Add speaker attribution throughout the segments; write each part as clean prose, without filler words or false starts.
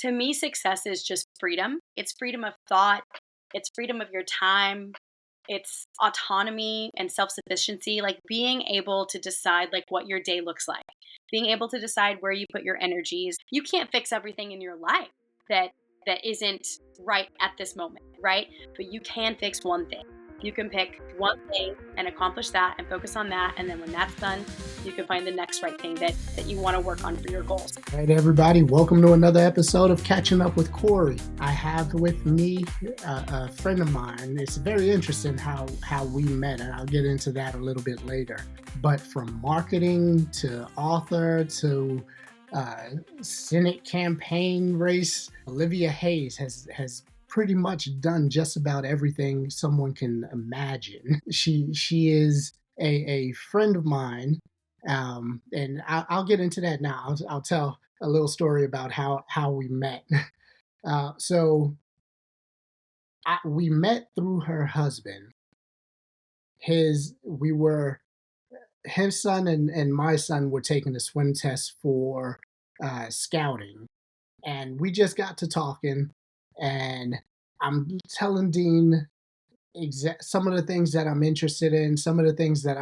Speaker 1: To me, success is just freedom. It's freedom of thought, it's freedom of your time, it's autonomy and self-sufficiency, like being able to decide like what your day looks like, being able to decide where you put your energies. You can't fix everything in your life that isn't right at this moment, right? But you can fix one thing. You can pick one thing and accomplish that and focus on that. And then when that's done, you can find the next right thing that you want to work on for your goals.
Speaker 2: All right, everybody, welcome to another episode of Catching Up with Corey. I have with me a friend of mine. It's very interesting how we met, and I'll get into that a little bit later. But from marketing to author to Senate campaign race, Olivia Hayse has pretty much done just about everything someone can imagine. She is a friend of mine. And I'll get into that now. I'll tell a little story about how we met. So we met through her husband. His son and my son were taking a swim test for scouting, and we just got to talking, and I'm telling Dean some of the things that I'm interested in, some of the things that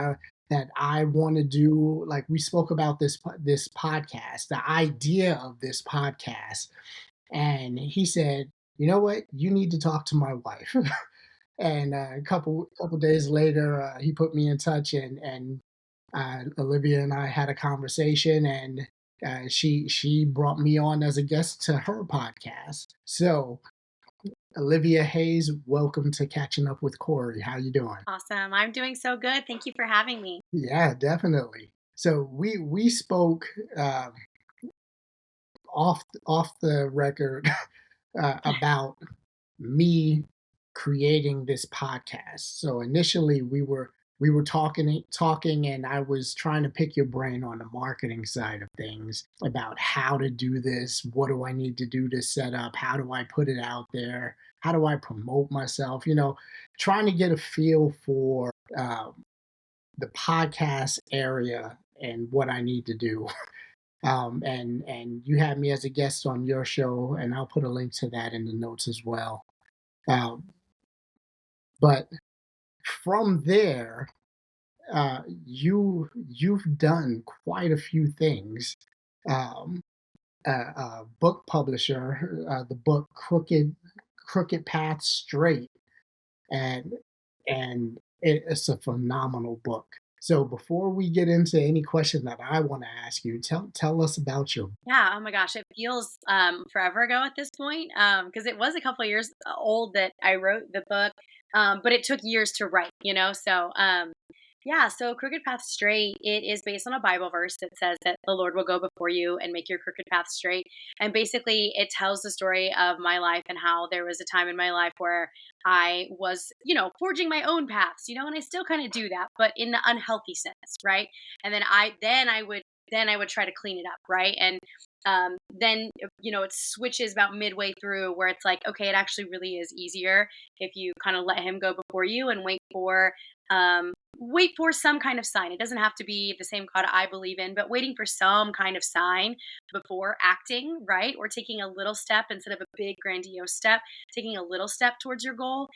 Speaker 2: I want to do. Like, we spoke about this podcast, the idea of this podcast, and he said, "You know what? You need to talk to my wife." And a couple days later, he put me in touch, and Olivia and I had a conversation, and she brought me on as a guest to her podcast. So, Olivia Hayse, welcome to Catching Up with Corey. How you doing?
Speaker 1: Awesome. I'm doing so good. Thank you for having me.
Speaker 2: Yeah, definitely. So we spoke off the record about me creating this podcast. So initially we were talking, and I was trying to pick your brain on the marketing side of things about how to do this. What do I need to do to set up? How do I put it out there? How do I promote myself? Trying to get a feel for the podcast area and what I need to do. And you had me as a guest on your show, and I'll put a link to that in the notes as well. Um, but from there, you've done quite a few things. Um, Book publisher, the book Crooked Path Straight, and it's a phenomenal book. So before we get into any question that I want to ask you, tell us about your.
Speaker 1: Yeah. Oh my gosh. It feels forever ago at this point, because it was a couple of years old that I wrote the book, but it took years to write, So, yeah. So, Crooked Path Straight, it is based on a Bible verse that says that the Lord will go before you and make your crooked path straight. And basically, it tells the story of my life and how there was a time in my life where I was, forging my own paths, and I still kind of do that, but in the unhealthy sense, right? And then I would try to clean it up, right? And then it switches about midway through where it's like, okay, it actually really is easier if you kind of let him go before you and wait for some kind of sign. It doesn't have to be the same God I believe in, but waiting for some kind of sign before acting, right? Or taking a little step instead of a big grandiose step, taking a little step towards your goal.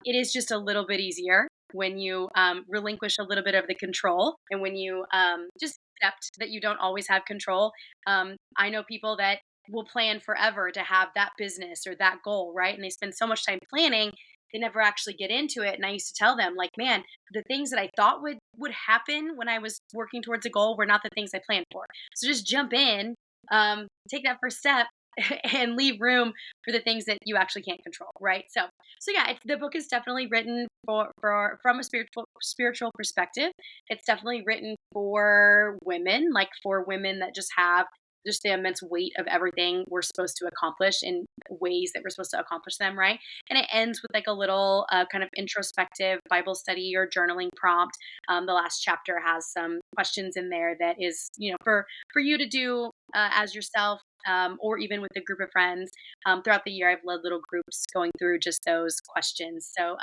Speaker 1: It is just a little bit easier when you relinquish a little bit of the control, and when you just accept that you don't always have control. I know people that will plan forever to have that business or that goal, right? And they spend so much time planning, they never actually get into it. And I used to tell them, like, man, the things that I thought would happen when I was working towards a goal were not the things I planned for. So just jump in, take that first step, and leave room for the things that you actually can't control, right? So yeah, the book is definitely written from a spiritual perspective. It's definitely written for women, like for women that just have just the immense weight of everything we're supposed to accomplish in ways that we're supposed to accomplish them, right? And it ends with like a little kind of introspective Bible study or journaling prompt. The last chapter has some questions in there that is, for you to do as yourself, or even with a group of friends. Throughout the year, I've led little groups going through just those questions. So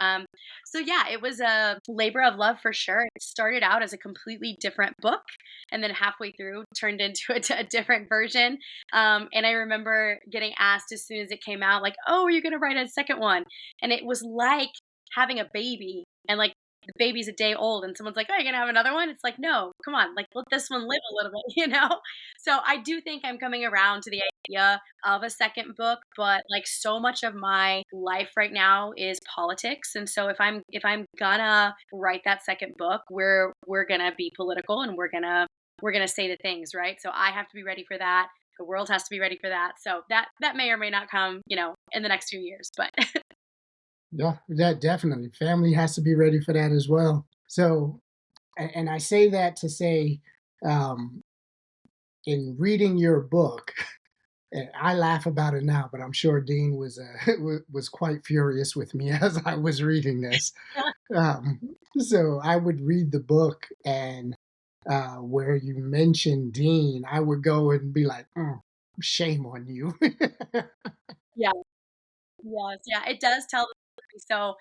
Speaker 1: yeah, it was a labor of love for sure. It started out as a completely different book, and then halfway through turned into a different version. And I remember getting asked as soon as it came out, like, "Oh, are you going to write a second one?" And it was like having a baby, and like the baby's a day old, and someone's like, "Oh, you're gonna have another one?" It's like, no, come on, like let this one live a little bit, you know. So I do think I'm coming around to the idea of a second book, but like so much of my life right now is politics, and so if I'm gonna write that second book, we're gonna be political, and we're gonna say the things, right? So I have to be ready for that. The world has to be ready for that. So that may or may not come, in the next few years, but
Speaker 2: Yeah, that definitely. Family has to be ready for that as well. So, and I say that to say, um, in reading your book, and I laugh about it now, but I'm sure Dean was was quite furious with me as I was reading this. Um, so I would read the book, and where you mentioned Dean, I would go and be like, "Mm, shame on you."
Speaker 1: yeah. Yes, yeah, it does tell the story. So,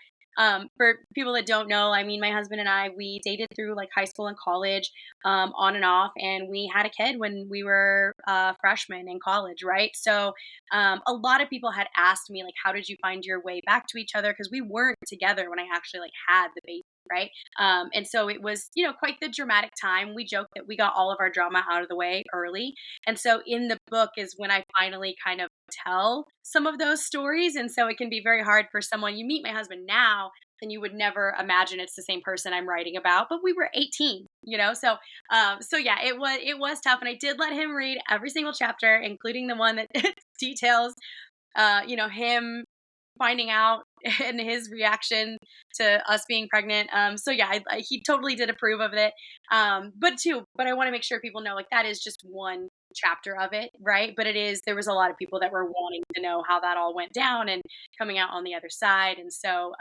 Speaker 1: for people that don't know, I mean, my husband and I, we dated through like high school and college, on and off, and we had a kid when we were freshmen in college, right? So, a lot of people had asked me like, "How did you find your way back to each other?" Because we weren't together when I actually like had the baby. Right. And so it was, quite the dramatic time. We joked that we got all of our drama out of the way early. And so in the book is when I finally kind of tell some of those stories. And so it can be very hard for someone. You meet my husband now, and you would never imagine it's the same person I'm writing about, but we were 18, so yeah, it was tough, and I did let him read every single chapter, including the one that details him finding out and his reaction to us being pregnant. So yeah, he totally did approve of it. But I want to make sure people know like that is just one chapter of it, right? But there was a lot of people that were wanting to know how that all went down and coming out on the other side. And so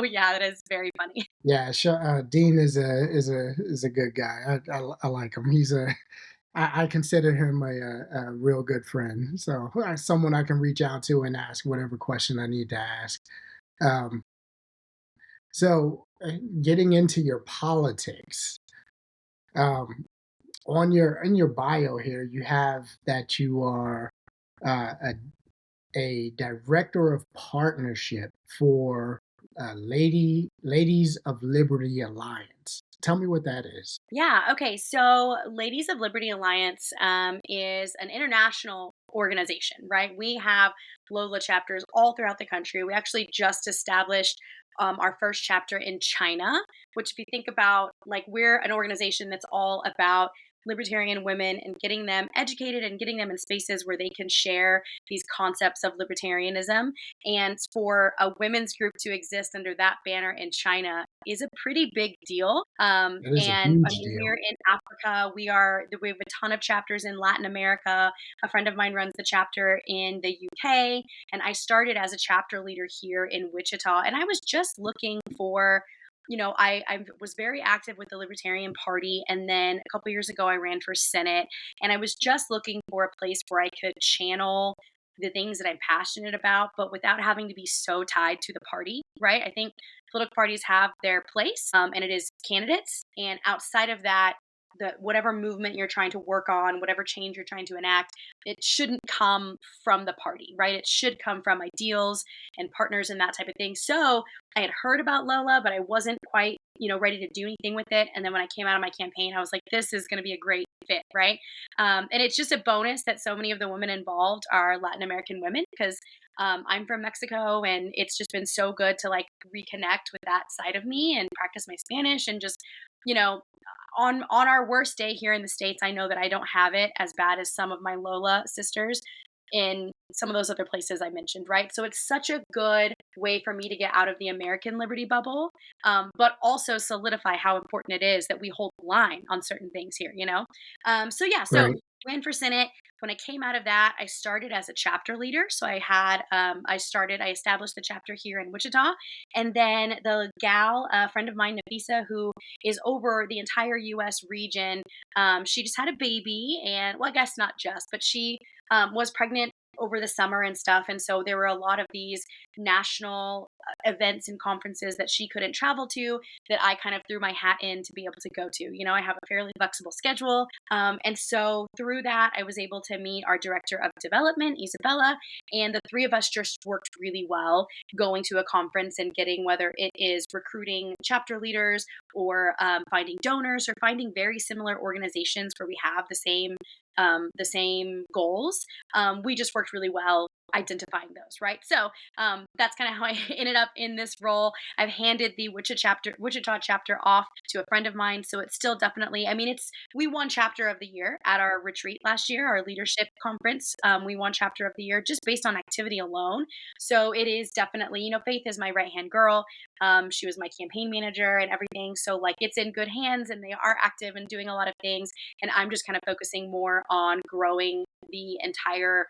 Speaker 1: yeah, that is very funny.
Speaker 2: Yeah, sure. Dean is a good guy. I like him. I consider him a real good friend. So someone I can reach out to and ask whatever question I need to ask. Um, so getting into your politics, um, on your in your bio here, you have that you are uh, a a director of partnership for Ladies of Liberty Alliance. Tell me what that is.
Speaker 1: Yeah. Okay. So, Ladies of Liberty Alliance is an international organization, right? We have LOLA chapters all throughout the country. We actually just established our first chapter in China, which, if you think about, like, we're an organization that's all about libertarian women and getting them educated and getting them in spaces where they can share these concepts of libertarianism. And for a women's group to exist under that banner in China is a pretty big deal.
Speaker 2: That is a
Speaker 1: And I
Speaker 2: huge
Speaker 1: mean,
Speaker 2: deal.
Speaker 1: we're in Africa. We have a ton of chapters in Latin America. A friend of mine runs the chapter in the UK, and I started as a chapter leader here in Wichita. And I was just looking for I was very active with the Libertarian Party. And then a couple years ago, I ran for Senate. And I was just looking for a place where I could channel the things that I'm passionate about, but without having to be so tied to the party, right? I think political parties have their place, and it is candidates. And outside of that, whatever movement you're trying to work on, whatever change you're trying to enact, it shouldn't come from the party, right? It should come from ideals and partners and that type of thing. So I had heard about Lola, but I wasn't quite, ready to do anything with it. And then when I came out of my campaign, I was like, this is going to be a great fit, right? And it's just a bonus that so many of the women involved are Latin American women because I'm from Mexico, and it's just been so good to like reconnect with that side of me and practice my Spanish and just, you know, on our worst day here in the States, I know that I don't have it as bad as some of my Lola sisters in some of those other places I mentioned, right? So it's such a good way for me to get out of the American liberty bubble, but also solidify how important it is that we hold the line on certain things here, So yeah, so
Speaker 2: Right.
Speaker 1: ran for Senate. When I came out of that, I started as a chapter leader. So I established the chapter here in Wichita. And then the gal, a friend of mine, Nafisa, who is over the entire US region, she just had a baby. And well, I guess not just, but she was pregnant over the summer and stuff. And so there were a lot of these national events and conferences that she couldn't travel to that I kind of threw my hat in to be able to go to. You know, I have a fairly flexible schedule. And so through that, I was able to meet our director of development, Isabella, and the three of us just worked really well going to a conference and getting, whether it is recruiting chapter leaders or finding donors or finding very similar organizations where we have the same goals. We just worked really well identifying those, right? So that's kind of how I ended up in this role. I've handed the Wichita chapter off to a friend of mine, so it's still definitely. I mean, it's we won chapter of the year at our retreat last year, our leadership conference. We won chapter of the year just based on activity alone. So it is definitely, Faith is my right hand girl. She was my campaign manager and everything. So like it's in good hands, and they are active and doing a lot of things. And I'm just kind of focusing more on growing the entire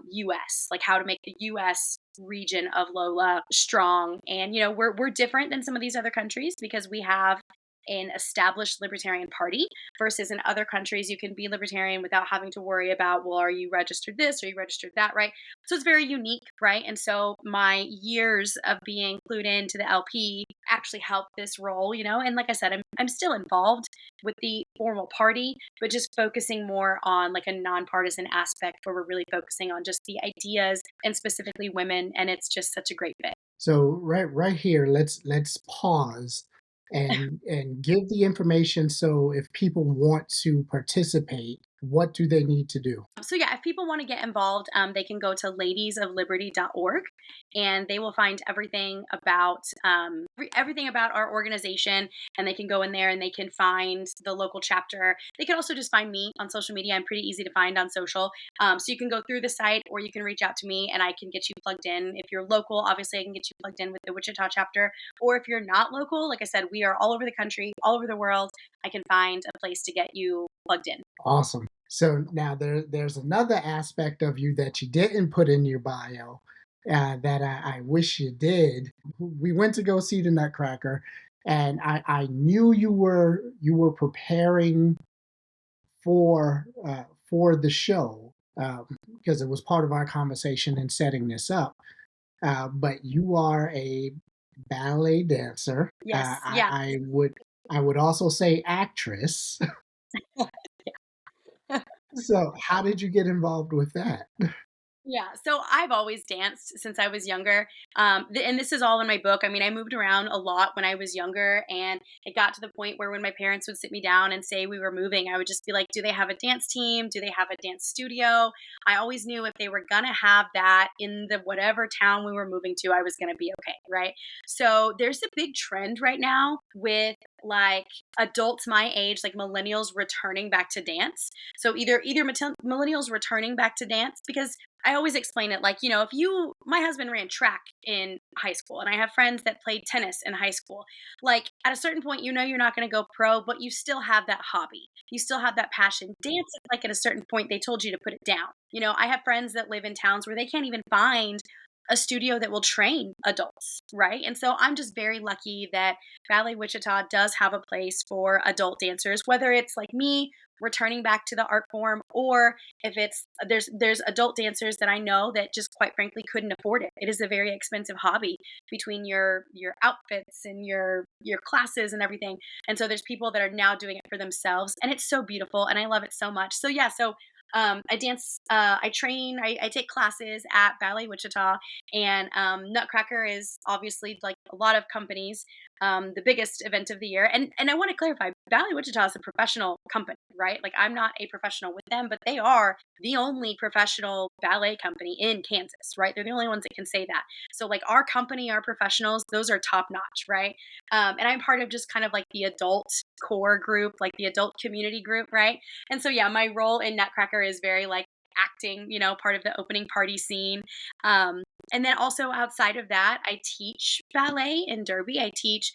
Speaker 1: US, like how to make the US region of LOLA strong. And we're different than some of these other countries because we have an established libertarian party versus in other countries you can be libertarian without having to worry about, well, are you registered this or you registered that, right? So it's very unique, right? And so my years of being clued into the LP actually helped this role, and like I said, I'm still involved with the formal party, but just focusing more on like a nonpartisan aspect where we're really focusing on just the ideas and specifically women, and it's just such a great fit.
Speaker 2: So right here, let's pause and give the information. So if people want to participate, what do they need to do?
Speaker 1: So yeah, if people want to get involved, they can go to ladiesofliberty.org, and they will find everything about our organization, and they can go in there and they can find the local chapter. They can also just find me on social media. I'm pretty easy to find on social. So you can go through the site, or you can reach out to me and I can get you plugged in. If you're local, obviously I can get you plugged in with the Wichita chapter. Or if you're not local, like I said, we are all over the country, all over the world. I can find a place to get you plugged in.
Speaker 2: Awesome. So now there's another aspect of you that you didn't put in your bio that I wish you did. We went to go see the Nutcracker, and I knew you were preparing for the show because it was part of our conversation in setting this up. But you are a ballet dancer.
Speaker 1: Yes. Yeah.
Speaker 2: I would also say actress. So how did you get involved with that?
Speaker 1: Yeah, so I've always danced since I was younger. And this is all in my book. I mean, I moved around a lot when I was younger, and it got to the point where when my parents would sit me down and say we were moving, I would just be like, do they have a dance team? Do they have a dance studio? I always knew if they were going to have that in the whatever town we were moving to, I was going to be okay, right? So there's a big trend right now with like adults my age, like millennials returning back to dance. So either millennials returning back to dance because I always explain it like, my husband ran track in high school and I have friends that played tennis in high school. Like at a certain point, you're not going to go pro, but you still have that hobby. You still have that passion. Dance is like at a certain point, they told you to put it down. I have friends that live in towns where they can't even find a studio that will train adults, right? And so I'm just very lucky that Ballet Wichita does have a place for adult dancers, whether it's like me returning back to the art form or if it's there's adult dancers that I know that just quite frankly couldn't afford it. It is a very expensive hobby between your outfits and your classes and everything. And so there's people that are now doing it for themselves and it's so beautiful and I love it so much. So yeah, so I dance, I train, I take classes at Ballet Wichita, and Nutcracker is obviously like a lot of companies, the biggest event of the year. And I want to clarify, Ballet Wichita is a professional company, right? Like I'm not a professional with them, but they are the only professional ballet company in Kansas, right? They're the only ones that can say that. So like our company, our professionals, those are top notch, right? And I'm part of just kind of like the adult core group, like the adult community group, right? And so, yeah, my role in Nutcracker is very like acting, part of the opening party scene. Um, and then also outside of that, I teach ballet in Derby. I teach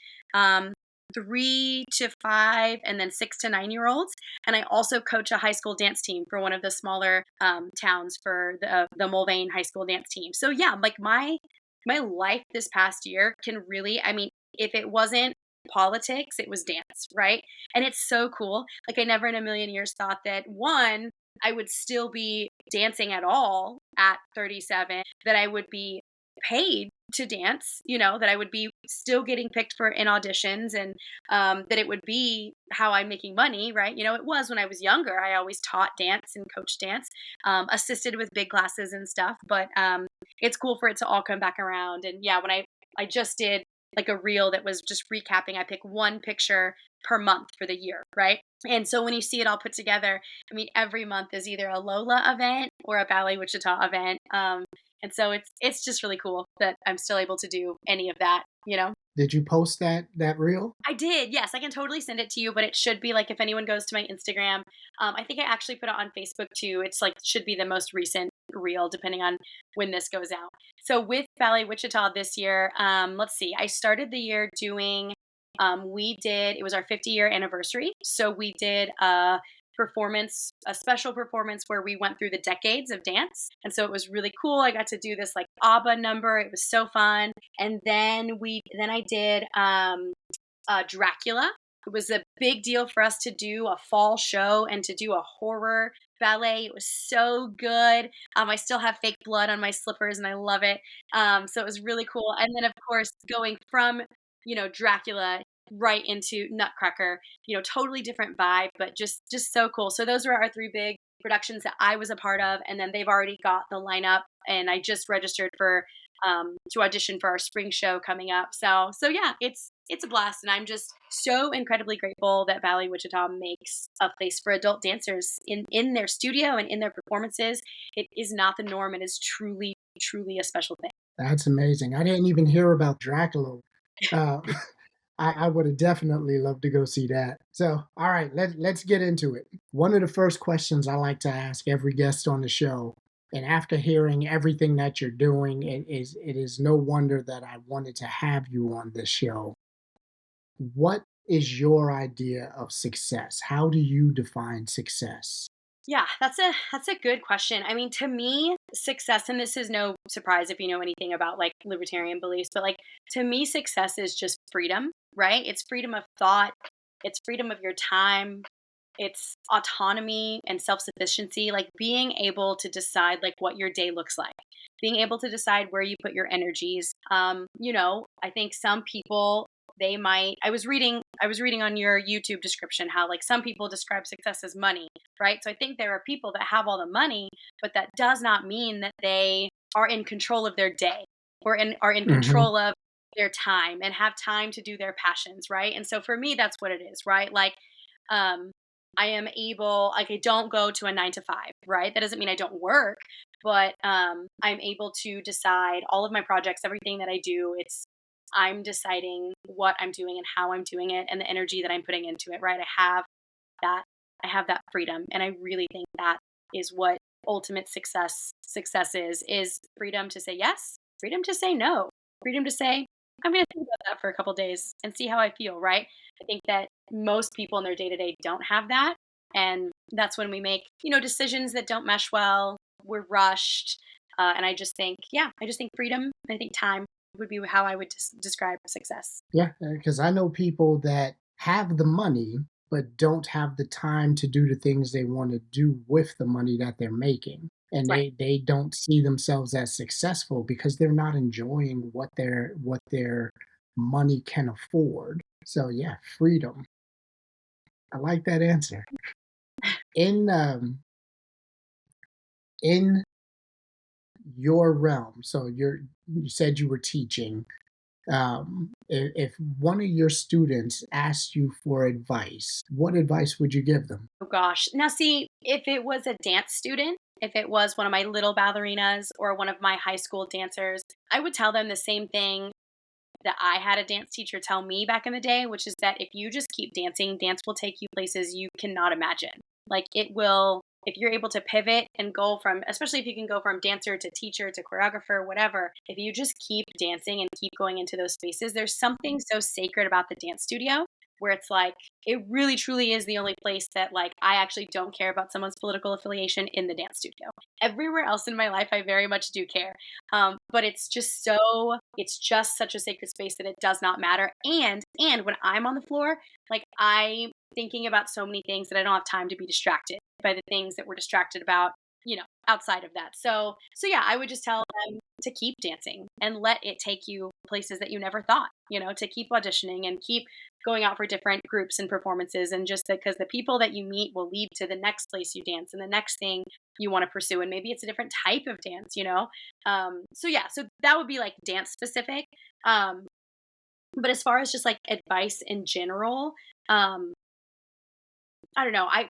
Speaker 1: 3 to 5 and then 6 to 9 year olds. And I also coach a high school dance team for one of the smaller towns for the Mulvane High School dance team. So yeah, like my life this past year can really, I mean, if it wasn't politics, it was dance, right? And it's so cool. Like I never in a million years thought that one, I would still be dancing at all at 37, that I would be paid to dance, that I would be still getting picked for in auditions, and that it would be how I'm making money, right? It was when I was younger. I always taught dance and coached dance, assisted with big classes and stuff. But it's cool for it to all come back around. And yeah, when I just did like a reel that was just recapping, I pick one picture per month for the year, right? And so when you see it all put together, I mean, every month is either a Lola event or a Ballet Wichita event. And so it's just really cool that I'm still able to do any of that.
Speaker 2: Did you post that reel?
Speaker 1: I did, yes. I can totally send it to you, but it should be like if anyone goes to my Instagram, I think I actually put it on Facebook too. It's like should be the most recent reel, depending on when this goes out. So with Ballet Wichita this year, let's see, I started the year doing. It was our 50-year anniversary, so we did a special performance where we went through the decades of dance. And so it was really cool. I got to do this like ABBA number. It was so fun. And then I did Dracula. It was a big deal for us to do a fall show and to do a horror ballet. It was so good. I still have fake blood on my slippers and I love it. So it was really cool. And then of course going from Dracula right into Nutcracker, totally different vibe, but just so cool. So those were our three big productions that I was a part of, and then they've already got the lineup, and I just registered for to audition for our spring show coming up. So yeah, it's a blast, and I'm just so incredibly grateful that Ballet Wichita makes a place for adult dancers in their studio and in their performances. It is not the norm. It is truly truly a special thing.
Speaker 2: That's amazing. I didn't even hear about Dracula. Uh, I would have definitely loved to go see that. So, all right, let's get into it. One of the first questions I like to ask every guest on the show, and after hearing everything that you're doing, it is no wonder that I wanted to have you on this show. What is your idea of success? How do you define success?
Speaker 1: Yeah, that's a good question. I mean, to me, success, and this is no surprise if you know anything about like libertarian beliefs, but like to me, success is just freedom, right? It's freedom of thought, it's freedom of your time, it's autonomy and self-sufficiency, like being able to decide like what your day looks like, being able to decide where you put your energies. I think some people they might I was reading on your YouTube description how like some people describe success as money, right? So I think there are people that have all the money, but that does not mean that they are in control of their day or are in
Speaker 2: Hmm.
Speaker 1: control of their time and have time to do their passions, right? And so for me, that's what it is, right? Like, um, I am able, like, I don't go to a 9 to 5, right? That doesn't mean I don't work, but I'm able to decide all of my projects, everything that I do. I'm deciding what I'm doing and how I'm doing it and the energy that I'm putting into it, right? That I have that freedom, and I really think that is what ultimate success is freedom to say yes, freedom to say no, freedom to say I'm going to think about that for a couple days and see how I feel, right? I think that most people in their day-to-day don't have that, and that's when we make, decisions that don't mesh well. We're rushed, and I just think freedom, I think time would be how I would describe success.
Speaker 2: Yeah, because I know people that have the money but don't have the time to do the things they want to do with the money that they're making. And
Speaker 1: Right.
Speaker 2: they don't see themselves as successful because they're not enjoying what their money can afford. So yeah, freedom. I like that answer. In your realm, so you said you were teaching. If one of your students asked you for advice, what advice would you give them?
Speaker 1: Oh gosh. Now see, if it was a dance student, if it was one of my little ballerinas or one of my high school dancers, I would tell them the same thing that I had a dance teacher tell me back in the day, which is that if you just keep dancing, dance will take you places you cannot imagine. Like it will, if you're able to pivot and go from, especially if you can go from dancer to teacher to choreographer, whatever, if you just keep dancing and keep going into those spaces, there's something so sacred about the dance studio where it's like it really truly is the only place that like I actually don't care about someone's political affiliation in the dance studio. Everywhere else in my life, I very much do care. But it's just such a sacred space that it does not matter. And when I'm on the floor, like I'm thinking about so many things that I don't have time to be distracted by the things that we're distracted about, outside of that. So yeah, I would just tell them to keep dancing and let it take you places that you never thought, to keep auditioning and keep going out for different groups and performances. And just because the people that you meet will lead to the next place you dance and the next thing you want to pursue. And maybe it's a different type of dance. So yeah, so that would be like dance specific. Um, but as far as just like advice in general, um, I don't know. I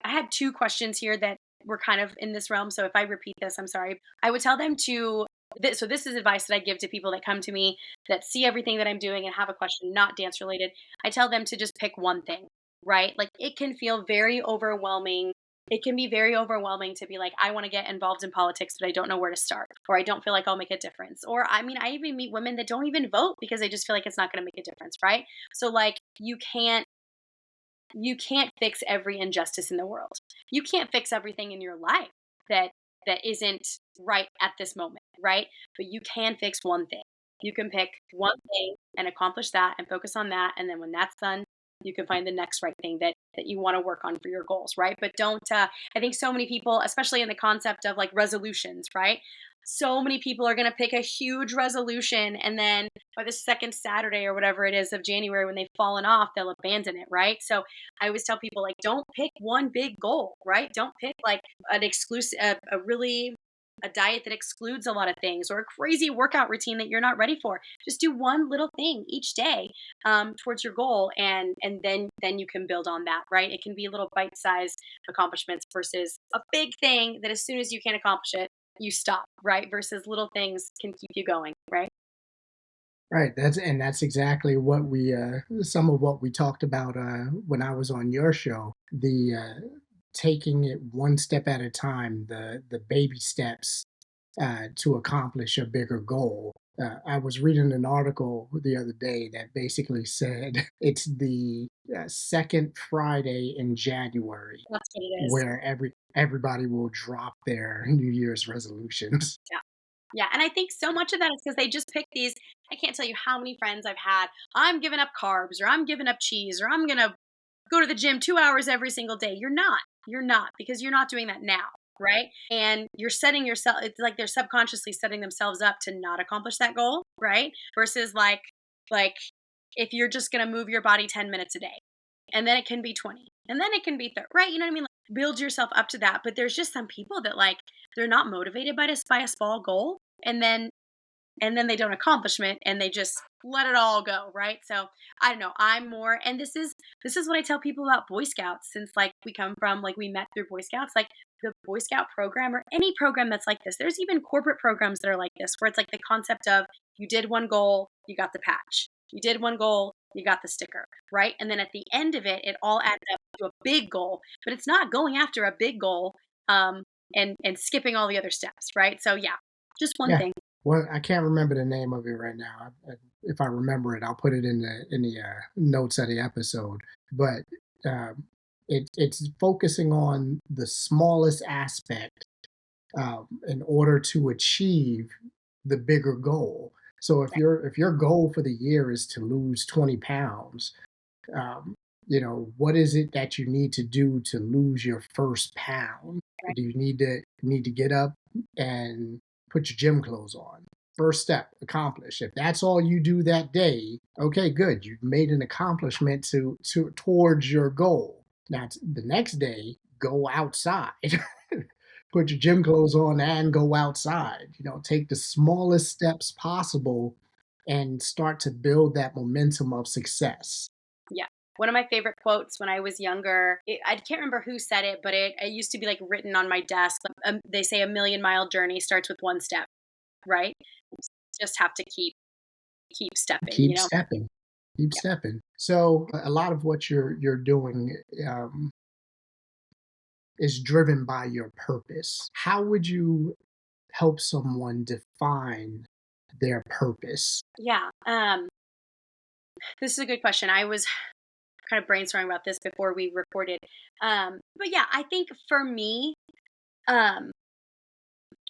Speaker 1: had two questions here that were kind of in this realm. So if I repeat this, I'm sorry. I would tell them to. So this is advice that I give to people that come to me that see everything that I'm doing and have a question not dance related. I tell them to just pick one thing, right? Like it can feel very overwhelming. It can be very overwhelming to be like, I want to get involved in politics, but I don't know where to start, or I don't feel like I'll make a difference. Or I mean, I even meet women that don't even vote because they just feel like it's not going to make a difference, right? So like you can't fix every injustice in the world. You can't fix everything in your life that isn't right at this moment, right? But you can fix one thing. You can pick one thing and accomplish that and focus on that, and then when that's done, you can find the next right thing that you want to work on for your goals, right? But don't I think so many people, especially in the concept of like resolutions, right? So many people are going to pick a huge resolution, and then by the second Saturday or whatever it is of January when they've fallen off, they'll abandon it, right? So I always tell people like don't pick one big goal, right? Don't pick like an exclusive a really a diet that excludes a lot of things or a crazy workout routine that you're not ready for. Just do one little thing each day towards your goal, and then you can build on that, right? It can be little bite-sized accomplishments versus a big thing that as soon as you can't accomplish it, you stop, right? Versus little things can keep you going, right?
Speaker 2: Right, that's exactly what we some of what we talked about when I was on your show. The taking it one step at a time, the baby steps to accomplish a bigger goal. I was reading an article the other day that basically said it's the second Friday in January
Speaker 1: That's what it is.
Speaker 2: where everybody will drop their New Year's resolutions.
Speaker 1: Yeah. Yeah, and I think so much of that is because they just pick these. I can't tell you how many friends I've had. I'm giving up carbs, or I'm giving up cheese, or I'm gonna go to the gym 2 hours every single day. You're not. You're not because you're not doing that now, right? And you're setting yourself. It's like they're subconsciously setting themselves up to not accomplish that goal, right? Versus like if you're just gonna move your body 10 minutes a day, and then it can be 20, and then it can be 30, right? You know what I mean? Like, build yourself up to that. But there's just some people that like they're not motivated by a small goal, and then they don't accomplish it and they just let it all go, right? So I don't know, I'm more, and this is what I tell people about Boy Scouts, since like we come from, like we met through Boy Scouts, like the Boy Scout program or any program that's like this. There's even corporate programs that are like this where it's like the concept of you did one goal, you got the patch, you did one goal, you got the sticker, right? And then at the end of it all adds up to a big goal, but it's not going after a big goal and skipping all the other steps, right? So yeah, just one
Speaker 2: Yeah.
Speaker 1: thing.
Speaker 2: Well, I can't remember the name of it right now. If I remember it, I'll put it in the notes of the episode. But it's focusing on the smallest aspect in order to achieve the bigger goal. So if your goal for the year is to lose 20 pounds, um, what is it that you need to do to lose your first pound?
Speaker 1: Right.
Speaker 2: Do you need to get up and put your gym clothes on? First step accomplished. If that's all you do that day, okay, good. You've made an accomplishment to towards your goal. Now the next day, go outside. Put your gym clothes on and go outside. Take the smallest steps possible and start to build that momentum of success.
Speaker 1: Yeah. One of my favorite quotes when I was younger, I can't remember who said it, but it used to be like written on my desk. They say a million-mile journey starts with one step, right? Just have to keep stepping,
Speaker 2: Keep stepping. Keep
Speaker 1: Yeah.
Speaker 2: stepping. So a lot of what you're doing um, is driven by your purpose. How would you help someone define their purpose?
Speaker 1: Yeah. This is a good question. kind of brainstorming about this before we recorded. But yeah, I think for me, um,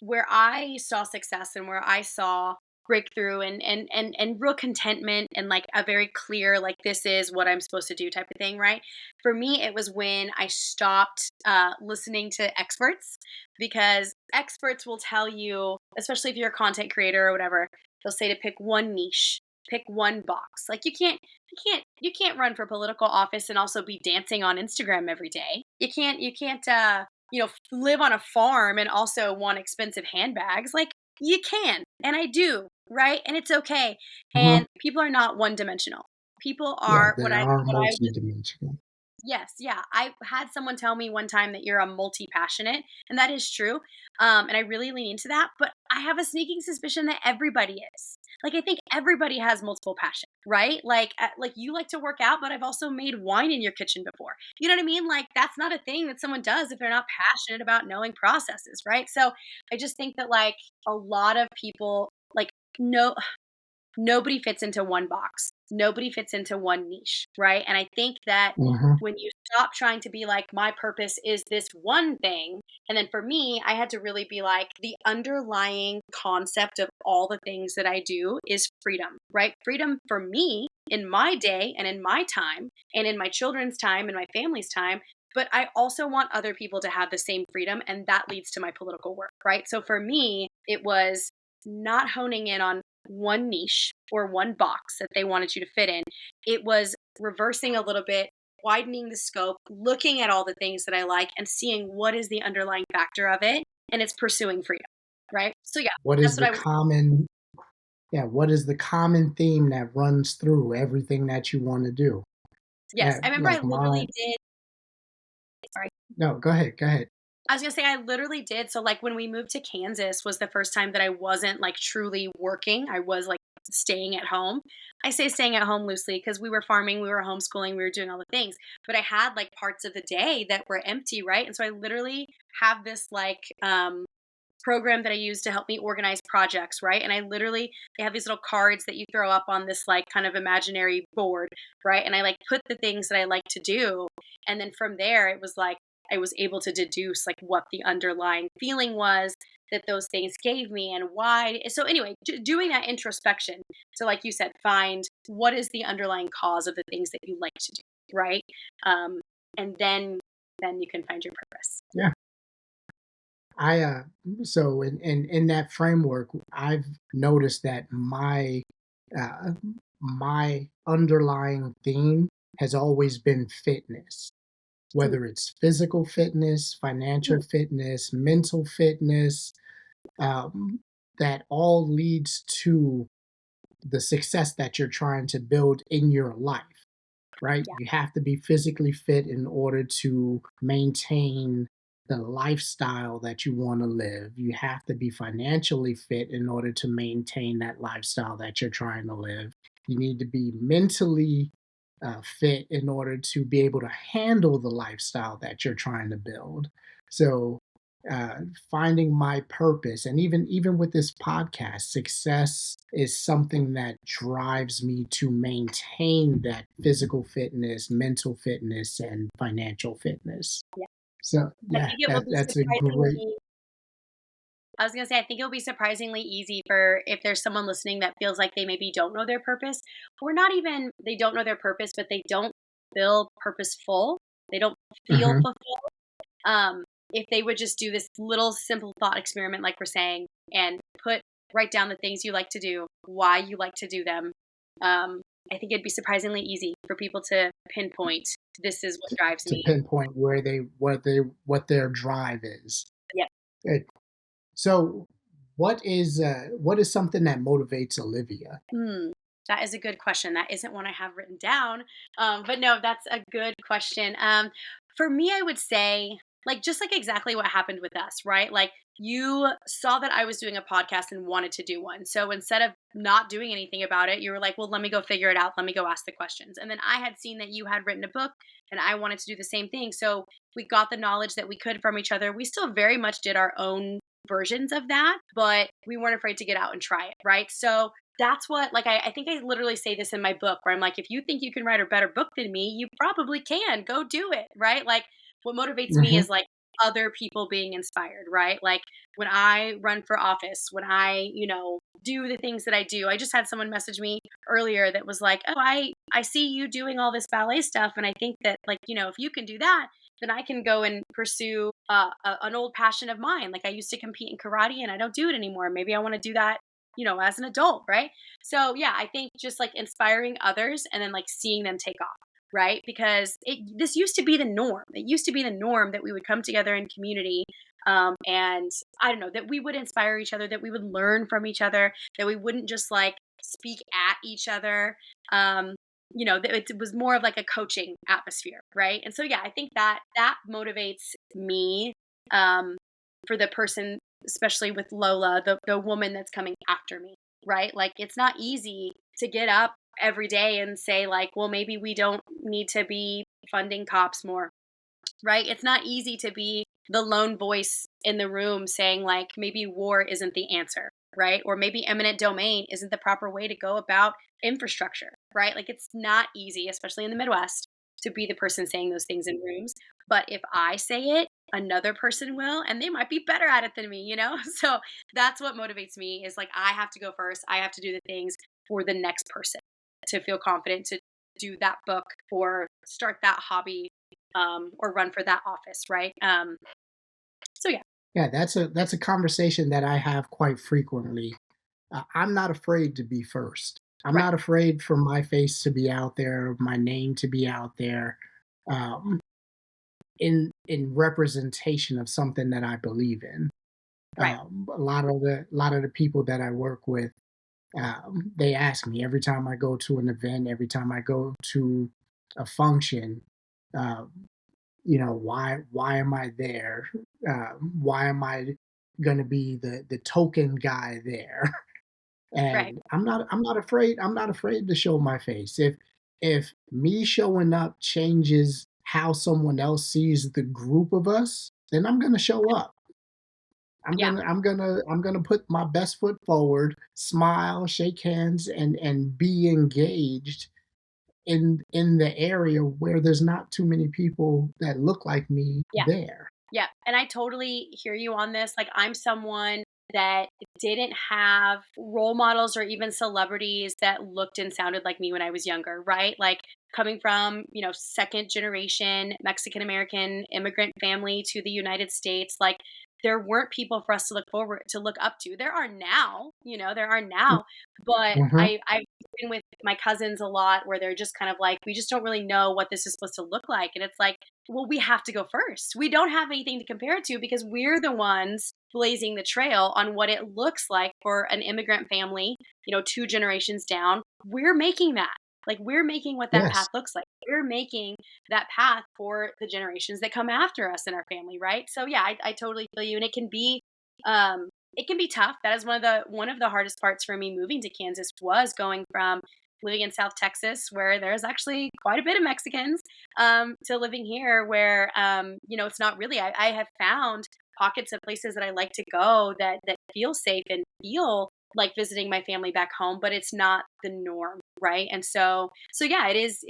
Speaker 1: where I saw success and where I saw breakthrough and real contentment and like a very clear like this is what I'm supposed to do type of thing, right? For me, it was when I stopped listening to experts, because experts will tell you, especially if you're a content creator or whatever, they'll say to pick one niche, pick one box. Like you can't run for political office and also be dancing on Instagram every day. You can't live on a farm and also want expensive handbags. Like you can, and I do, right? And it's okay.
Speaker 2: Uh-huh.
Speaker 1: And people are not one dimensional. People
Speaker 2: Yeah,
Speaker 1: are
Speaker 2: they are
Speaker 1: what I
Speaker 2: multidimensional.
Speaker 1: Yes, yeah. I had someone tell me one time that you're a multi-passionate, and that is true. And I really lean into that, but I have a sneaking suspicion that everybody is. Like I think everybody has multiple passions, right? Like you like to work out, but I've also made wine in your kitchen before. You know what I mean? Like that's not a thing that someone does if they're not passionate about knowing processes, right? So I just think that like a lot of people like no nobody fits into one box. Nobody fits into one niche, right? And I think that
Speaker 2: Mhm.
Speaker 1: when you stop trying to be like, my purpose is this one thing, and then for me, I had to really be like, the underlying concept of all the things that I do is freedom, right? Freedom for me in my day and in my time and in my children's time and my family's time. But I also want other people to have the same freedom, and that leads to my political work, right? So for me, it was not honing in on one niche or one box that they wanted you to fit in. It was reversing a little bit, widening the scope, looking at all the things that I like and seeing what is the underlying factor of it. And it's pursuing freedom. Right. So, yeah,
Speaker 2: What
Speaker 1: that's
Speaker 2: is
Speaker 1: what
Speaker 2: the
Speaker 1: I was.
Speaker 2: common yeah, what is the common theme that runs through everything that you wanna do?
Speaker 1: Yes. I remember I
Speaker 2: Like
Speaker 1: literally
Speaker 2: mine
Speaker 1: did. Sorry.
Speaker 2: No, go ahead, go ahead.
Speaker 1: I was gonna say I literally did. So like when we moved to Kansas was the first time that I wasn't like truly working. I was like staying at home. I say staying at home loosely because we were farming, we were homeschooling, we were doing all the things. But I had like parts of the day that were empty, right? And so I literally have this like program that I use to help me organize projects, right? And I literally they have these little cards that you throw up on this like kind of imaginary board, right? And I like put the things that I like to do, and then from there it was like I was able to deduce like what the underlying feeling was that those things gave me and why. So anyway, doing that introspection to like you said, find what is the underlying cause of the things that you like to do, right? Um, and then you can find your purpose.
Speaker 2: Yeah. I, so in that framework, I've noticed that uh, my underlying theme has always been fitness,
Speaker 1: Mm,
Speaker 2: whether it's physical fitness,
Speaker 1: mm,
Speaker 2: financial fitness, mental fitness, um, that all leads to the success that you're trying to build in your life, right?
Speaker 1: yeah,
Speaker 2: You have to be physically fit in order to maintain the lifestyle that you want to live. You have to be financially fit in order to maintain that lifestyle that you're trying to live. You need to be mentally fit in order to be able to handle the lifestyle that you're trying to build. So, uh, finding my purpose, and even with this podcast, success is something that drives me to maintain that physical fitness, mental fitness, and financial fitness.
Speaker 1: yeah.
Speaker 2: So
Speaker 1: I
Speaker 2: yeah,
Speaker 1: think it will be
Speaker 2: that's a great.
Speaker 1: surprisingly I was gonna say, I think it'll be surprisingly easy for if there's someone listening that feels like they maybe don't know their purpose, or not even they don't know their purpose, but they don't feel purposeful. They don't feel
Speaker 2: Mhm.
Speaker 1: fulfilled. Um, if they would just do this little simple thought experiment, like we're saying, and write down the things you like to do, why you like to do them. Um, I think it'd be surprisingly easy for people to pinpoint this is what drives
Speaker 2: To
Speaker 1: me.
Speaker 2: pinpoint where what their drive is.
Speaker 1: Yeah.
Speaker 2: Good. So, what is something that motivates Olivia?
Speaker 1: Hmm, that is a good question. That isn't one I have written down. But no, that's a good question. For me, I would say, like, just like exactly what happened with us, right? Like, you saw that I was doing a podcast and wanted to do one. So instead of not doing anything about it, you were like, well, let me go figure it out. Let me go ask the questions. And then I had seen that you had written a book and I wanted to do the same thing. So we got the knowledge that we could from each other. We still very much did our own versions of that, but we weren't afraid to get out and try it, right? So that's what, like, I think I literally say this in my book where I'm like, if you think you can write a better book than me, you probably can. Go do it, right? Like, what motivates me
Speaker 2: Hmm.
Speaker 1: is like other people being inspired, right? Like when I run for office, when I, do the things that I do. I just had someone message me earlier that was like, "Oh, I see you doing all this ballet stuff, and I think that, like, if you can do that, then I can go and pursue an old passion of mine. Like I used to compete in karate, and I don't do it anymore. Maybe I want to do that, as an adult, right?" So yeah, I think just like inspiring others and then like seeing them take off, right? Because this used to be the norm. It used to be the norm that we would come together in community, and I don't know, that we would inspire each other, that we would learn from each other, that we wouldn't just like speak at each other. Um, that it was more of like a coaching atmosphere, right? And so yeah, I think that that motivates me, um, for the person, especially with Lola, the woman that's coming after me, right? Like it's not easy to get up every day and say like, well, maybe we don't need to be funding cops more, right? It's not easy to be the lone voice in the room saying, like, maybe war isn't the answer, right? Or maybe eminent domain isn't the proper way to go about infrastructure, right? Like, it's not easy, especially in the Midwest, to be the person saying those things in rooms. But if I say it, another person will, and they might be better at it than me? So that's what motivates me is like, I have to go first. I have to do the things for the next person to feel confident to do that book or start that hobby, or run for that office, right? So yeah,
Speaker 2: Yeah, that's a conversation that I have quite frequently. I'm not afraid to be first. I'm
Speaker 1: right,
Speaker 2: not afraid for my face to be out there, my name to be out there, um, in representation of something that I believe in.
Speaker 1: right,
Speaker 2: A lot of the people that I work with, they ask me every time I go to an event, every time I go to a function, uh, why am I there? Why am I going to be the token guy there?
Speaker 1: right.
Speaker 2: And I'm not afraid to show my face. If me showing up changes how someone else sees the group of us, then I'm going to show up.
Speaker 1: Yeah,
Speaker 2: I'm gonna put my best foot forward, smile, shake hands, and be engaged in the area where there's not too many people that look like me
Speaker 1: yeah.
Speaker 2: there.
Speaker 1: Yeah, and I totally hear you on this. Like, I'm someone that didn't have role models or even celebrities that looked and sounded like me when I was younger, right? Like, coming from, second generation Mexican American immigrant family to the United States, like, there weren't people for us to look up to. There are now, there are now, but
Speaker 2: Mhm.
Speaker 1: I've been with my cousins a lot where they're just kind of like, we just don't really know what this is supposed to look like. And it's like, well, we have to go first. We don't have anything to compare it to because we're the ones blazing the trail on what it looks like for an immigrant family, two generations down. We're making that. Like, we're making what that path
Speaker 2: Yes.
Speaker 1: looks like. We're making that path for the generations that come after us in our family, right? So yeah, I totally feel you. And it can be tough. That is one of the hardest parts for me moving to Kansas was going from living in South Texas, where there's actually quite a bit of Mexicans, to living here where, it's not really. I have found pockets of places that I like to go that feel safe and feel like visiting my family back home, but it's not the norm, right? And so yeah, it is.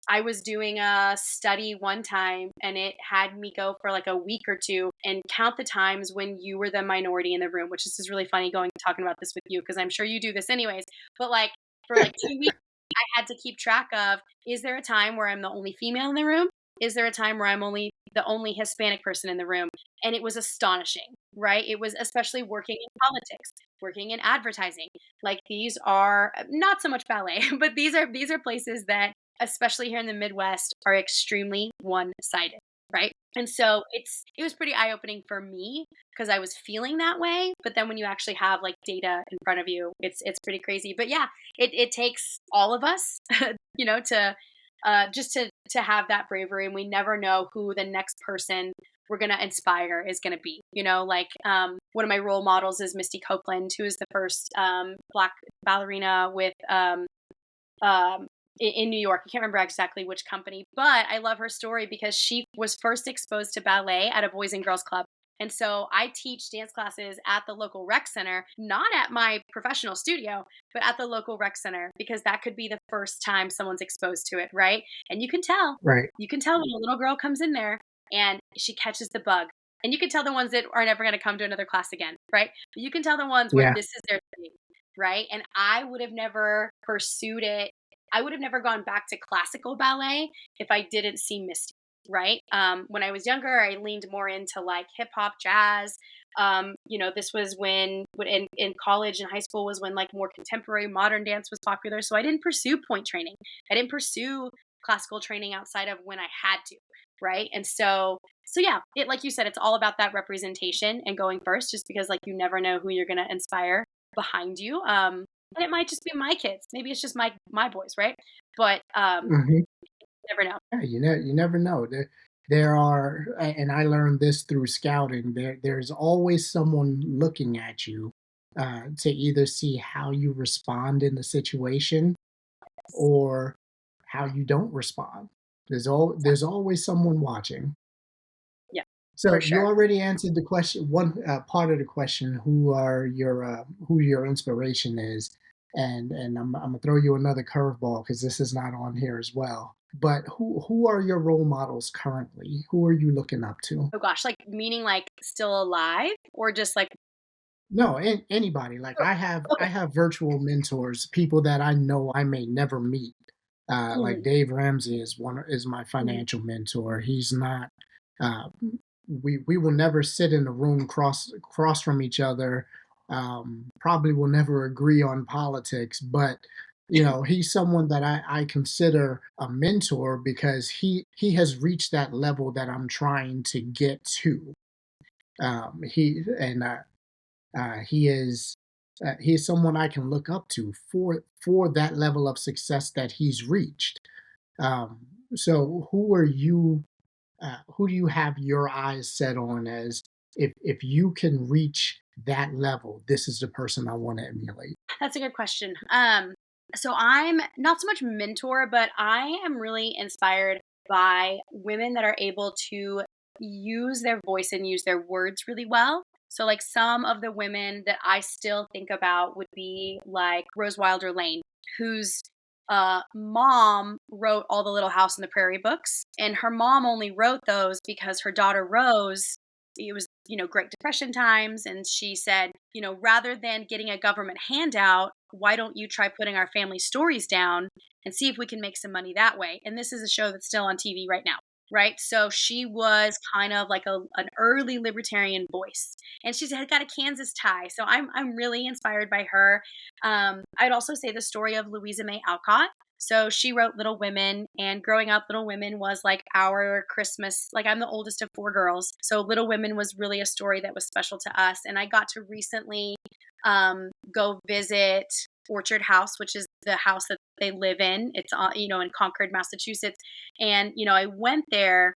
Speaker 1: I was doing a study one time and it had me go for like a week or two and count the times when you were the minority in the room, which is really funny going talking about this with you because I'm sure you do this anyways. But like for like 2 weeks, I had to keep track of, is there a time where I'm the only female in the room? Is there a time where I'm only the only Hispanic person in the room? And it was astonishing, right? It was especially working in politics, working in advertising. Like these are not so much ballet, but these are places that, especially here in the Midwest, are extremely one-sided, right? And so it was pretty eye-opening for me because I was feeling that way. But then when you actually have like data in front of you, it's pretty crazy. But yeah, it takes all of us, to just to have that bravery, and we never know who the next person we're gonna inspire is gonna be. Like one of my role models is Misty Copeland, who is the first Black ballerina with in New York. I can't remember exactly which company, but I love her story because she was first exposed to ballet at a Boys and Girls Club. And so I teach dance classes at the local rec center, not at my professional studio, but at the local rec center, because that could be the first time someone's exposed to it, right? And
Speaker 2: Right.
Speaker 1: you can tell when a little girl comes in there and she catches the bug. And you can tell the ones that are never going to come to another class again, right? But you can tell the ones where
Speaker 2: Yeah.
Speaker 1: this is their thing, right? And I would have never pursued it. I would have never gone back to classical ballet if I didn't see Misty, right? When I was younger, I leaned more into like hip hop, jazz. This was when in college and high school was when like more contemporary modern dance was popular. So I didn't pursue point training. I didn't pursue classical training outside of when I had to, right? And so yeah, it like you said, it's all about that representation and going first, just because like you never know who you're gonna inspire behind you. And it might just be my kids. Maybe it's just my boys, right? But
Speaker 2: Mhm.
Speaker 1: never know.
Speaker 2: Yeah, you never know. There are, and I learned this through scouting. There's always someone looking at you to either see how you respond in the situation or how you don't respond. There's always someone watching.
Speaker 1: Yeah,
Speaker 2: So
Speaker 1: for
Speaker 2: you
Speaker 1: sure.
Speaker 2: already answered the question. One part of the question: who your inspiration is, and I'm gonna throw you another curveball because this is not on here as well. But who are your role models currently? Who are you looking up to?
Speaker 1: Oh gosh, like meaning like still alive or just like
Speaker 2: No, anybody. Like I
Speaker 1: okay.
Speaker 2: have virtual mentors, people that I know I may never meet. Like
Speaker 1: Mhm,
Speaker 2: Dave Ramsey is my
Speaker 1: mhm.
Speaker 2: financial mentor. He's not. Uh, we will never sit in a room cross from each other. Probably will never agree on politics, but he's someone that I consider a mentor because he has reached that level that I'm trying to get to. He and he is someone I can look up to for that level of success that he's reached. Um, so who do you have your eyes set on as if you can reach that level, this is the person I want to emulate?
Speaker 1: That's a good question. So I'm not so much mentor, but I am really inspired by women that are able to use their voice and use their words really well. So like some of the women that I still think about would be like Rose Wilder Lane, whose mom wrote all the Little House on the Prairie books, and her mom only wrote those because her daughter Rose, it was Great Depression times, and she said, rather than getting a government handout, why don't you try putting our family stories down and see if we can make some money that way? And this is a show that's still on TV right now, right? So she was kind of like an early libertarian voice, and she's had got a Kansas tie. So I'm really inspired by her. I'd also say the story of Louisa May Alcott. So she wrote Little Women, and growing up, Little Women was like our Christmas. Like I'm the oldest of four girls, so Little Women was really a story that was special to us. And I got to recently go visit Orchard House, which is the house that they live in. It's in Concord, Massachusetts, and I went there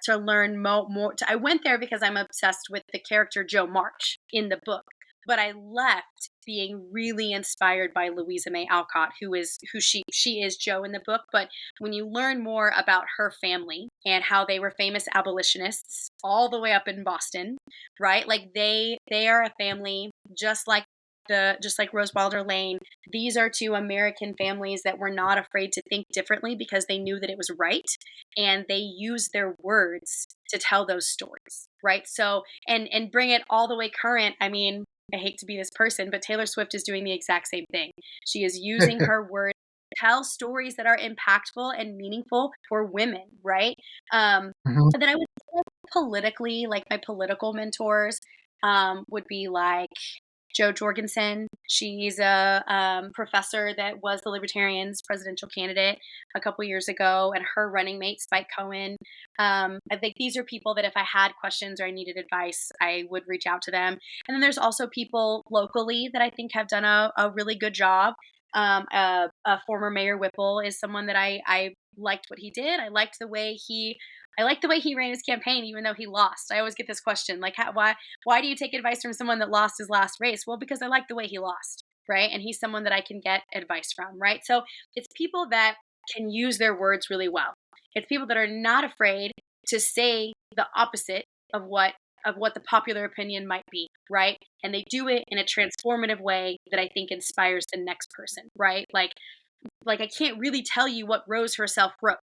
Speaker 1: to learn more. I went there because I'm obsessed with the character Jo March in the book, but I left being really inspired by Louisa May Alcott, who she is Jo in the book. But when you learn more about her family and how they were famous abolitionists all the way up in Boston, right? Like they are a family just like Rose Wilder Lane. These are two American families that were not afraid to think differently because they knew that it was right, and they used their words to tell those stories, right? So and bring it all the way current. I mean, I hate to be this person, but Taylor Swift is doing the exact same thing. She is using her words to tell stories that are impactful and meaningful for women, right?
Speaker 2: Mhm.
Speaker 1: And then I would say politically, like my political mentors would be like Jo Jorgensen. She's a professor that was the Libertarians' presidential candidate a couple years ago, and her running mate, Spike Cohen. I think these are people that if I had questions or I needed advice, I would reach out to them. And then there's also people locally that I think have done a really good job. Former Mayor Whipple is someone that I liked what he did. I liked the way he ran his campaign, even though he lost. I always get this question, like, why do you take advice from someone that lost his last race? Well, because I like the way he lost, right? And he's someone that I can get advice from, right? So it's people that can use their words really well. It's people that are not afraid to say the opposite of what of what the popular opinion might be, right? And they do it in a transformative way that I think inspires the next person, right? Like I can't really tell you what Rose herself wrote,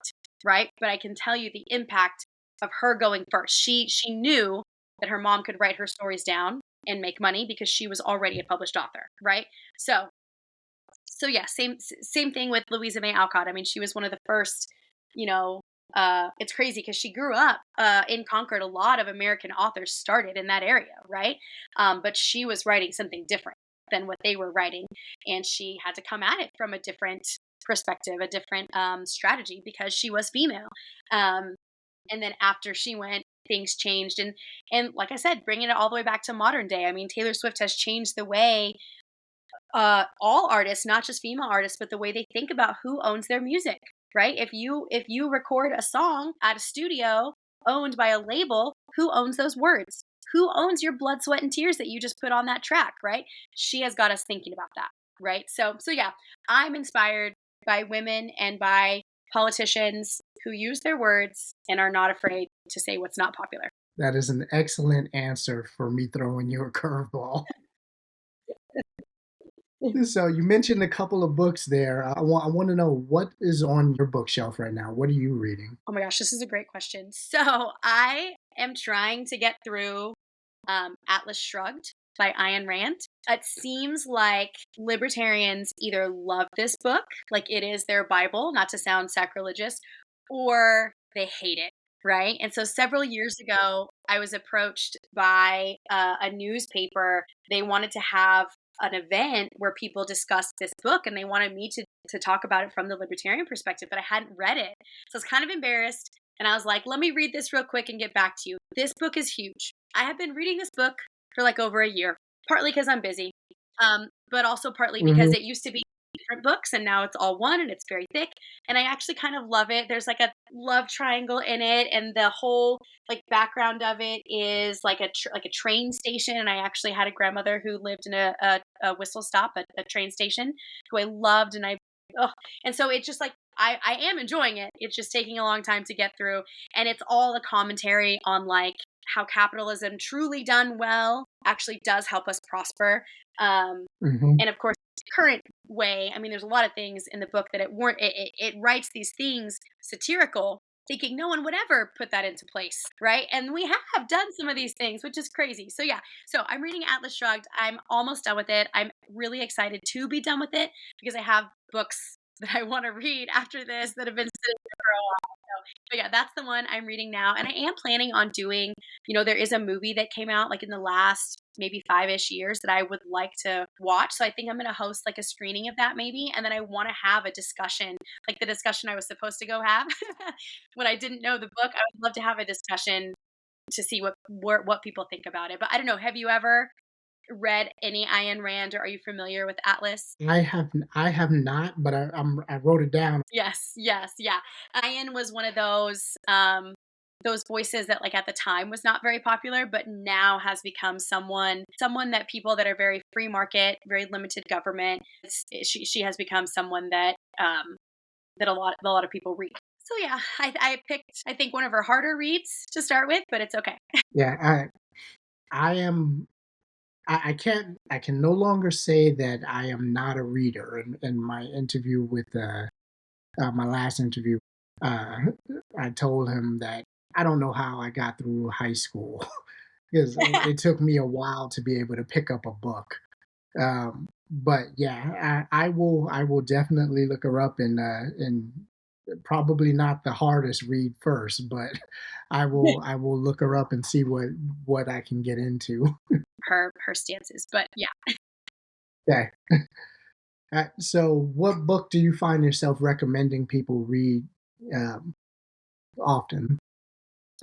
Speaker 1: right? But I can tell you the impact of her going first. She knew that her mom could write her stories down and make money because she was already a published author, right? So yeah, same thing with Louisa May Alcott. I mean, she was one of the first, you know, it's crazy because she grew up in Concord. A lot of American authors started in that area, right? But she was writing something different than what they were writing, and she had to come at it from a different perspective, a different strategy because she was female. Um, and then after she went, things changed, and like I said, bringing it all the way back to modern day. I mean, Taylor Swift has changed the way all artists, not just female artists, but the way they think about who owns their music, right? If you record a song at a studio owned by a label, who owns those words? Who owns your blood, sweat, and tears that you just put on that track, right? She has got us thinking about that, right? So yeah, I'm inspired by women and by politicians who use their words and are not afraid to say what's not popular.
Speaker 2: That is an excellent answer for me throwing you a curveball. So you mentioned a couple of books there. I want to know what is on your bookshelf right now. What are you reading?
Speaker 1: Oh my gosh, this is a great question. So I am trying to get through Atlas Shrugged by Ayn Rand. It seems like libertarians either love this book, like it is their Bible, not to sound sacrilegious, or they hate it. Right. And so several years ago, I was approached by a newspaper. They wanted to have an event where people discussed this book and they wanted me to talk about it from the libertarian perspective, but I hadn't read it. So I was kind of embarrassed. And I was like, let me read this real quick and get back to you. This book is huge. I have been reading this book for like over a year, partly because I'm busy, but also partly because
Speaker 2: Hmm.
Speaker 1: it used to be different books and now it's all one and it's very thick. And I actually kind of love it. There's like a love triangle in it, and the whole like background of it is like like a train station. And I actually had a grandmother who lived in a whistle stop, a train station, who I loved, and ugh. And so it's just like I am enjoying it. It's just taking a long time to get through, and it's all a commentary on like how capitalism, truly done well, actually does help us prosper. Um,
Speaker 2: Hmm.
Speaker 1: and of course, current way. I mean, there's a lot of things in the book that it weren't. It writes these things satirical, thinking no one would ever put that into place, right? And we have done some of these things, which is crazy. So yeah, so I'm reading Atlas Shrugged. I'm almost done with it. I'm really excited to be done with it because I have books that I want to read after this that have been sitting there for a while. But yeah, that's the one I'm reading now. And I am planning on doing, there is a movie that came out like in the last maybe 5-ish years that I would like to watch. So I think I'm going to host like a screening of that maybe. And then I want to have a discussion, like the discussion I was supposed to go have when I didn't know the book. I would love to have a discussion to see what people think about it. But I don't know. Have you ever read any Ayn Rand, or are you familiar with Atlas?
Speaker 2: I have not, but I wrote it down.
Speaker 1: Yes, yes, yeah. Ian was one of those voices that like at the time was not very popular, but now has become someone that people that are very free market, very limited government. She has become someone that that a lot of people read. So yeah, I picked I think one of her harder reads to start with, but it's okay.
Speaker 2: Yeah, I am. I can no longer say that I am not a reader. In my interview with my last interview, uh, I told him that I don't know how I got through high school because it took me a while to be able to pick up a book. But yeah, I will definitely look her up and probably not the hardest read first, but I will look her up and see what I can get into.
Speaker 1: Her stances, but yeah.
Speaker 2: Okay. So, what book do you find yourself recommending people read um, often?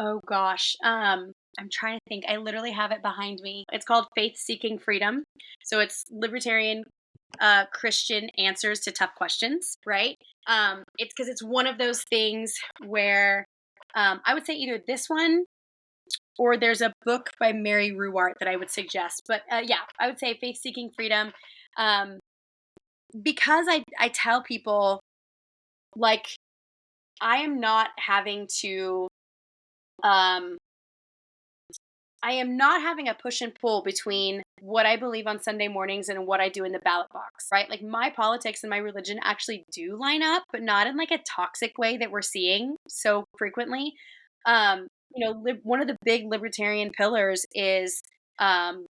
Speaker 1: Oh gosh. I'm trying to think. I literally have it behind me. It's called Faith Seeking Freedom. So it's libertarian Christian answers to tough questions, right? It's because it's one of those things where I would say either this one or there's a book by Mary Ruwart that I would suggest. But yeah, I would say Faith Seeking Freedom, um, because I tell people like I am not having to um, I am not having a push and pull between what I believe on Sunday mornings and what I do in the ballot box, right? Like my politics and my religion actually do line up, but not in like a toxic way that we're seeing so frequently. One of the big libertarian pillars um,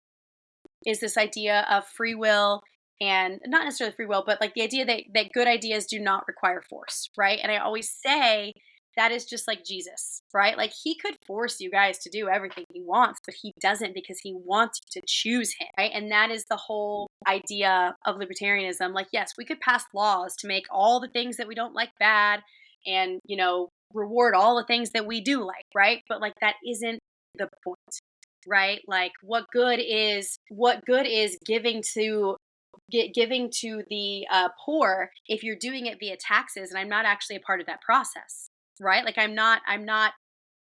Speaker 1: is this idea of free will, and not necessarily free will, but like the idea that good ideas do not require force, right? And I always say that is just like Jesus, right? Like he could force you guys to do everything he wants, but he doesn't because he wants you to choose him, right? And that is the whole idea of libertarianism. Like, yes, we could pass laws to make all the things that we don't like bad and, reward all the things that we do like, right? But like that isn't the point, right? Like what good is giving to the poor if you're doing it via taxes, and I'm not actually a part of that process, right? Like I'm not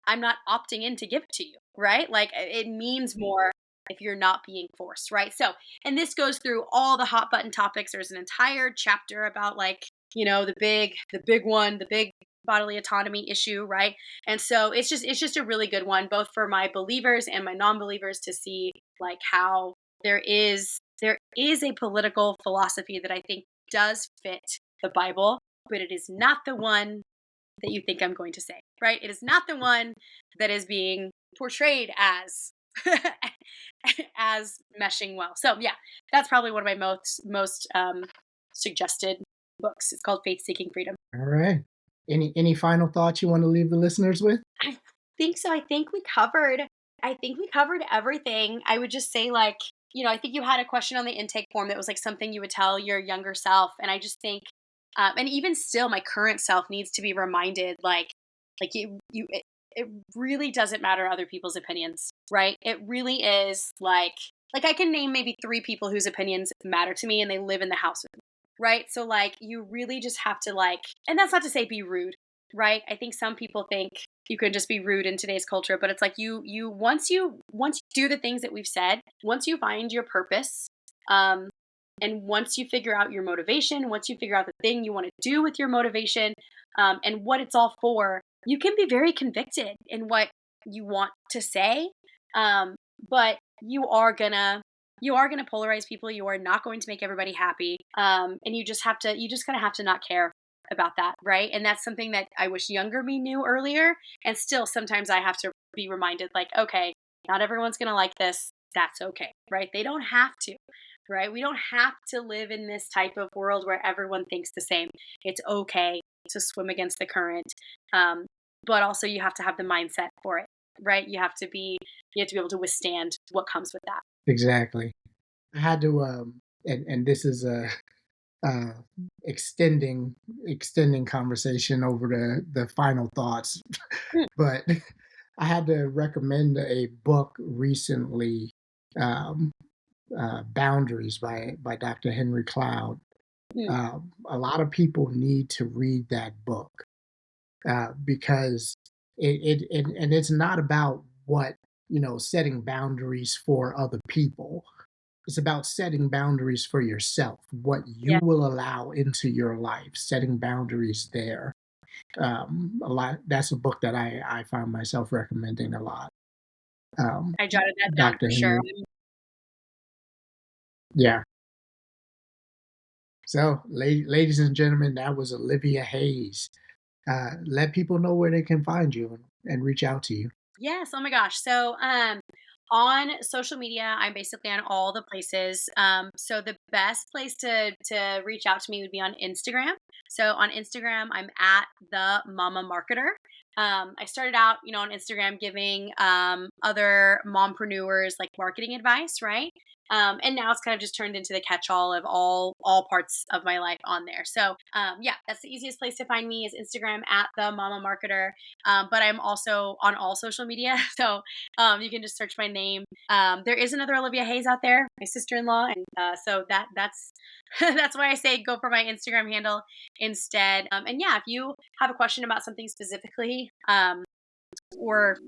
Speaker 1: opting in to give it to you, right? Like it means more if you're not being forced, right? So, and this goes through all the hot button topics. There's an entire chapter about like, the big one, the big bodily autonomy issue, right? And so it's just a really good one both for my believers and my non-believers to see like how there is a political philosophy that I think does fit the Bible, but it is not the one that you think I'm going to say, right? It is not the one that is being portrayed as as meshing well. So yeah, that's probably one of my most suggested books. It's called Faith Seeking Freedom.
Speaker 2: All right. Any final thoughts you want to leave the listeners with?
Speaker 1: I think so. I think we covered everything. I would just say like, I think you had a question on the intake form that was like something you would tell your younger self. And I just think, and even still, my current self needs to be reminded, it really doesn't matter other people's opinions, right? It really is like I can name maybe three people whose opinions matter to me, and they live in the house with me, right? So like, you really just have to like, and that's not to say be rude, right? I think some people think you can just be rude in today's culture, but it's like once you do the things that we've said, once you find your purpose, um, and once you figure out your motivation, once you figure out the thing you want to do with your motivation, and what it's all for, you can be very convicted in what you want to say. But you are gonna polarize people. You are not going to make everybody happy. And you just kind of have to not care about that, right? And that's something that I wish younger me knew earlier. And still, sometimes I have to be reminded, like, okay, not everyone's gonna like this. That's okay, right? They don't have to, right? We don't have to live in this type of world where everyone thinks the same. It's okay to swim against the current. Um, but also you have to have the mindset for it, right? You have to be able to withstand what comes with that.
Speaker 2: Exactly. I had to, and this is a uh, extending conversation over the final thoughts,
Speaker 1: Mm,
Speaker 2: but I had to recommend a book recently, um, "Boundaries" by Dr. Henry Cloud.
Speaker 1: mm,
Speaker 2: A lot of people need to read that book because and it's not about what setting boundaries for other people. It's about setting boundaries for yourself, what you
Speaker 1: yeah,
Speaker 2: will allow into your life, setting boundaries there. A lot. That's a book that I find myself recommending a lot. Um,
Speaker 1: I jotted that down
Speaker 2: Dr.
Speaker 1: for sure.
Speaker 2: Henry, yeah. So, ladies and gentlemen, that was Olivia Hayes. Let people know where they can find you and reach out to you.
Speaker 1: Yes. Oh my gosh. So, on social media, I'm basically on all the places. So the best place to reach out to me would be on Instagram. So on Instagram, I'm at the Mama Marketer. I started out, on Instagram giving other mompreneurs like marketing advice, right? And now it's kind of just turned into the catch-all of all parts of my life on there. So yeah, that's the easiest place to find me is Instagram at the Mama Marketer. But I'm also on all social media, so you can just search my name. There is another Olivia Hayes out there, my sister-in-law, and so that's that's why I say go for my Instagram handle instead. And yeah, if you have a question about something specifically, or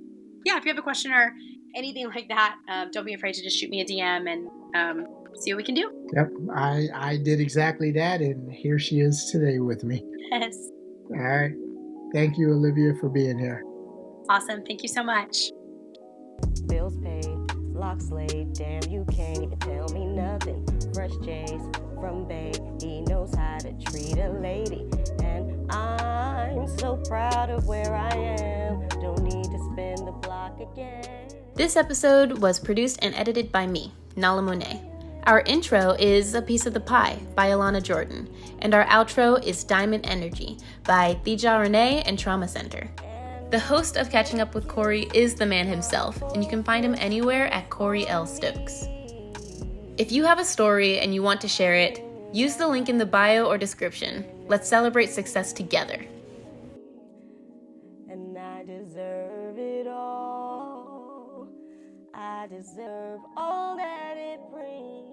Speaker 1: yeah, if you have a question or anything like that, don't be afraid to just shoot me a DM and see what we can do.
Speaker 2: Yep, I did exactly that, and here she is today with me.
Speaker 1: Yes,
Speaker 2: All right. Thank you, Olivia, for being here.
Speaker 1: awesome. Thank you so much.
Speaker 3: Bills paid. block slave. Damn, you can't even tell me nothing. Fresh J's from Bay, he knows how to treat a lady. And I'm so proud of where I am. Don't need to spin the block again.
Speaker 4: This episode was produced and edited by me, Nala Monet. Our intro is A Piece of the Pie by Alana Jordan, and our outro is Diamond Energy by Thija Renee and Trauma Center. The host of Catching Up with Corey is the man himself, and you can find him anywhere at Corey L. Stokes. If you have a story and you want to share it, use the link in the bio or description. Let's celebrate success together.
Speaker 3: And I deserve it all. I deserve all that it brings.